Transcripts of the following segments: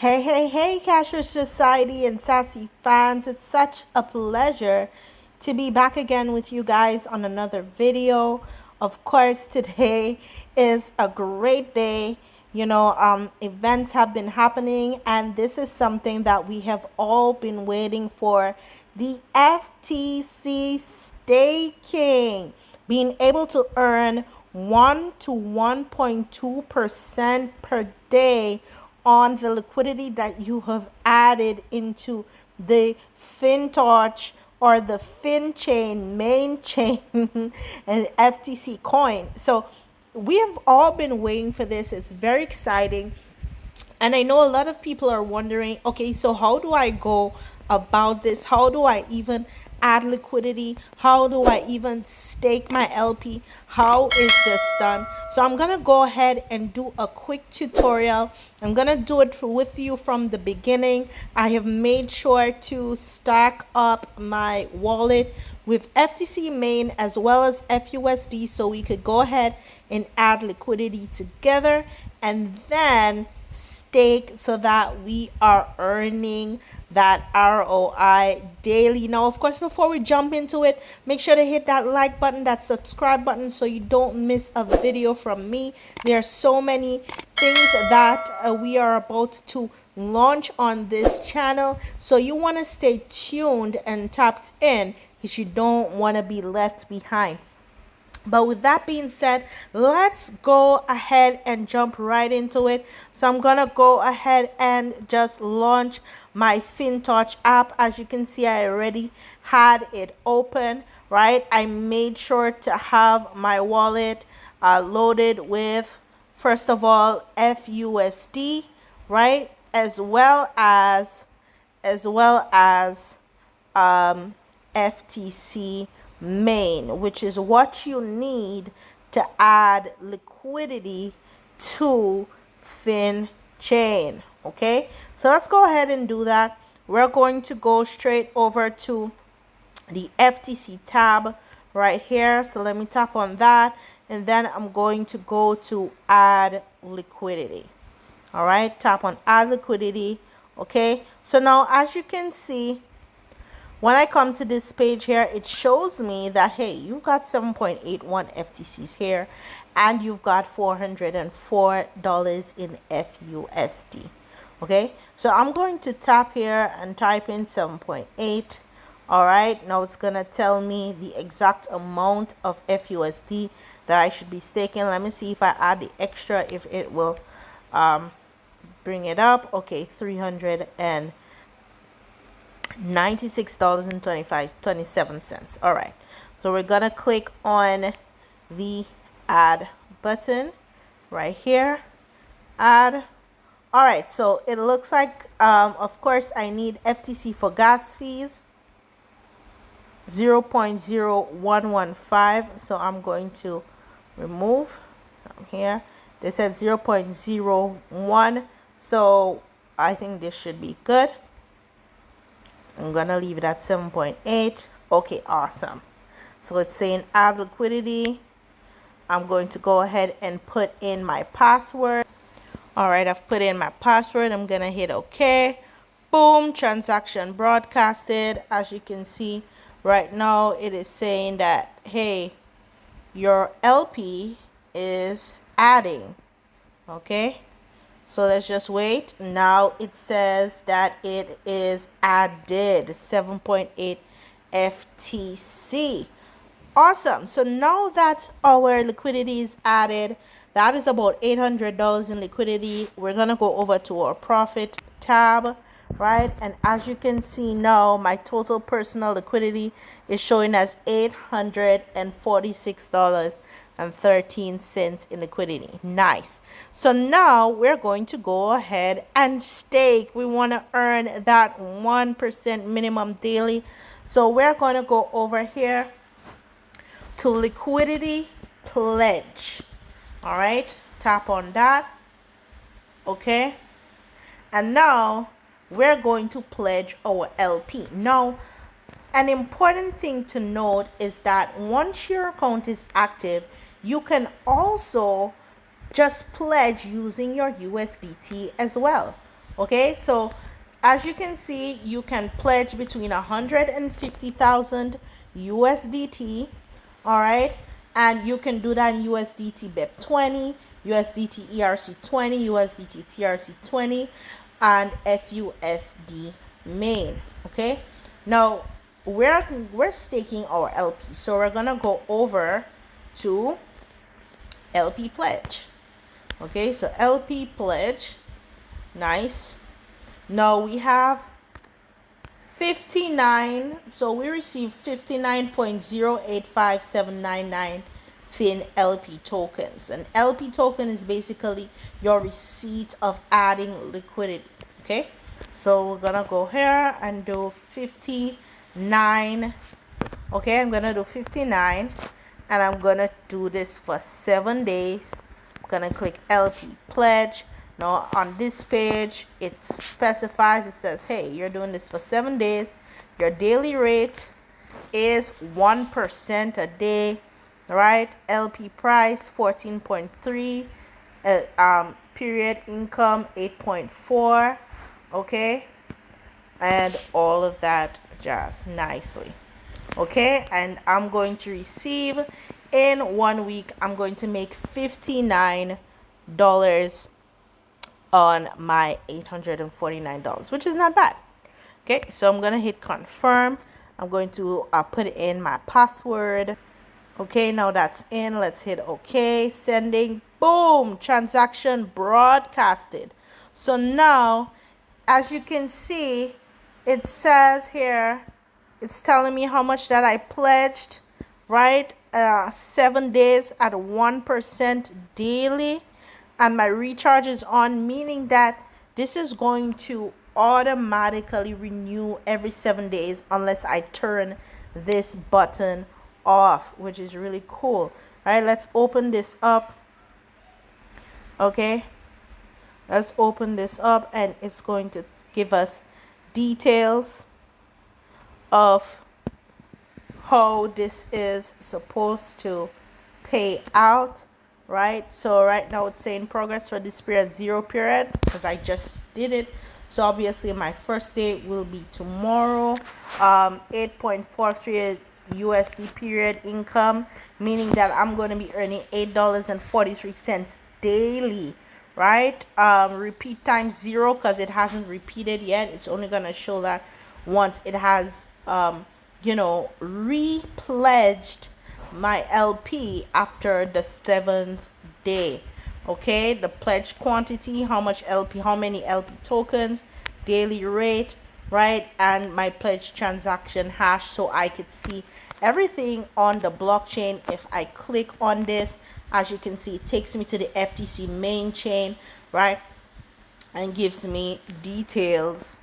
Hey, Casher Society and Sassy fans. It's such a pleasure to be back again with you guys on another video. Of course, today is a great day. Events have been happening, and this is something that we have all been waiting for. The FTC staking, being able to earn 1 to 1.2% per day on the liquidity that you have added into the FinTorch or the FinChain main chain and FTC coin. So we have all been waiting for this. It's very exciting. And I know a lot of people are wondering, okay, so how do I go about this? How do I even add liquidity? How do I even stake my LP? How is this done? So I'm going to go ahead and do a quick tutorial. I'm going to do it with you from the beginning. I have made sure to stack up my wallet with FTC main as well as FUSD so we could go ahead and add liquidity together and then stake so that we are earning that ROI daily. Now, of course, before we jump into it, make sure to hit that like button, that subscribe button, so you don't miss a video from me. There are so many things that we are about to launch on this channel, so you want to stay tuned and tapped in because you don't want to be left behind. But with that being said, let's go ahead and jump right into it. So I'm going to go ahead and just launch my FinTouch app. As you can see, I already had it open, right? I made sure to have my wallet loaded with, first of all, FUSD, right? As well as FTC main, which is what you need to add liquidity to FinChain. Okay, so let's go ahead and do that. We're going to go straight over to the FTC tab right here. So let me tap on that, and then I'm going to go to add liquidity. All right, tap on add liquidity. Okay, so now as you can see, when I come to this page here, it shows me that, hey, you've got 7.81 FTCs here, and you've got $404 in FUSD. Okay, so I'm going to tap here and type in 7.8. All right, now it's going to tell me the exact amount of FUSD that I should be staking. Let me see if I add the extra, if it will bring it up. Okay, $396.27. All right, so we're gonna click on the add button right here, add. All right, so it looks like of course I need FTC for gas fees 0.0115, so I'm going to remove from here. They said 0.01, so I think this should be good. I'm gonna leave it at 7.8. Okay, awesome. So it's saying add liquidity. I'm going to go ahead and put in my password. All right, I've put in my password. I'm gonna hit OK. Boom, transaction broadcasted. As you can see right now, it is saying that, hey, your LP is adding. Okay, so let's just wait. Now it says that it is added 7.8 FTC. Awesome. So now that our liquidity is added, that is about $800 in liquidity. We're going to go over to our profit tab, right? And as you can see now, my total personal liquidity is showing as $846.13 in liquidity. Nice. So now we're going to go ahead and stake. We want to earn that 1% minimum daily. So we're going to go over here to liquidity pledge. All right, tap on that. Okay, and now we're going to pledge our LP. Now, an important thing to note is that once your account is active, you can also just pledge using your USDT as well. Okay, so as you can see, you can pledge between 150,000 USDT. All right, and you can do that in USDT BEP 20, USDT ERC 20, USDT TRC 20, and FUSD main. Okay, now we're staking our LP, so we're gonna go over to LP pledge. Okay, so LP pledge, nice. Now we have 59, so we received 59.085799 fin LP tokens. An LP token is basically your receipt of adding liquidity. Okay, so we're gonna go here and do 59. Okay, I'm gonna do 59, and I'm gonna do this for 7 days. I'm gonna click LP pledge. Now on this page it specifies, it says, hey, you're doing this for 7 days. Your daily rate is 1% a day, right? LP price 14.3, period income 8.4. okay, and all of that jazz nicely. Okay, and I'm going to receive in 1 week, I'm going to make $59 on my $849, which is not bad. Okay, so I'm gonna hit confirm. I'm going to put in my password. Okay, now that's in. Let's hit OK. Sending. Boom, transaction broadcasted. So now, as you can see, it says here, it's telling me how much that I pledged, right? 7 days at 1% daily, and my recharge is on, meaning that this is going to automatically renew every 7 days unless I turn this button off, which is really cool. All right, let's open this up. Okay, let's open this up, and it's going to give us details of how this is supposed to pay out, right? So right now it's saying progress for this period 0 period, because I just did it. So obviously my first day will be tomorrow. 8.43 USD period income, meaning that I'm going to be earning $8.43 daily, right? Repeat time 0, because it hasn't repeated yet. It's only going to show that once it has repledged my LP after the 7th day. Okay, the pledge quantity, how much LP, how many LP tokens, daily rate, right? And my pledge transaction hash, so I could see everything on the blockchain. If I click on this, as you can see, it takes me to the FTC main chain, right? And gives me details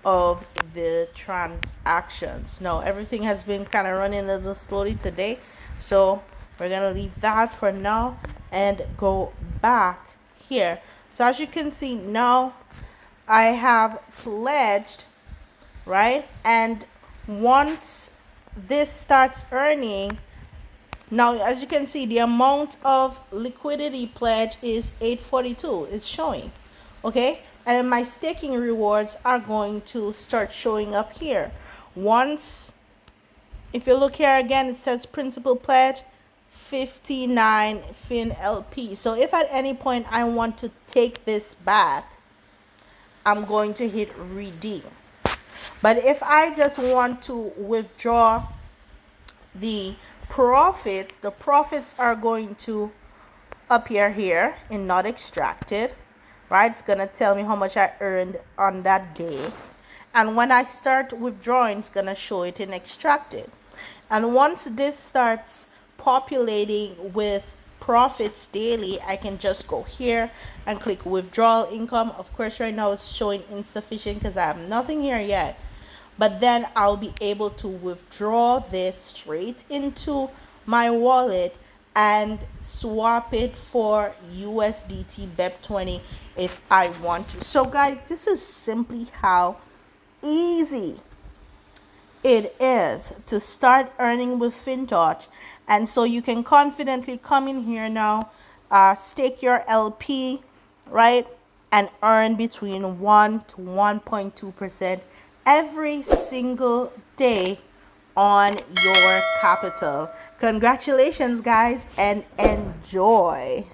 of the transactions. Now everything has been kind of running a little slowly today, so we're gonna leave that for now and go back here. So as you can see, now I have pledged, right? And once this starts earning, now as you can see, the amount of liquidity pledge is 842. It's showing. Okay, and my staking rewards are going to start showing up here. Once, if you look here again, it says principal pledge 59 fin LP. So if at any point I want to take this back, I'm going to hit redeem. But if I just want to withdraw the profits are going to appear here in not extracted, right? It's gonna tell me how much I earned on that day, and when I start withdrawing, it's gonna show it in extracted. And once this starts populating with profits daily, I can just go here and click withdrawal income. Of course right now it's showing insufficient because I have nothing here yet, but then I'll be able to withdraw this straight into my wallet and swap it for USDT BEP 20 if I want to. So guys, this is simply how easy it is to start earning with FinTouch. And so you can confidently come in here now, stake your LP, right? and earn between 1 to 1.2% every single day on your capital. Congratulations, guys, and enjoy.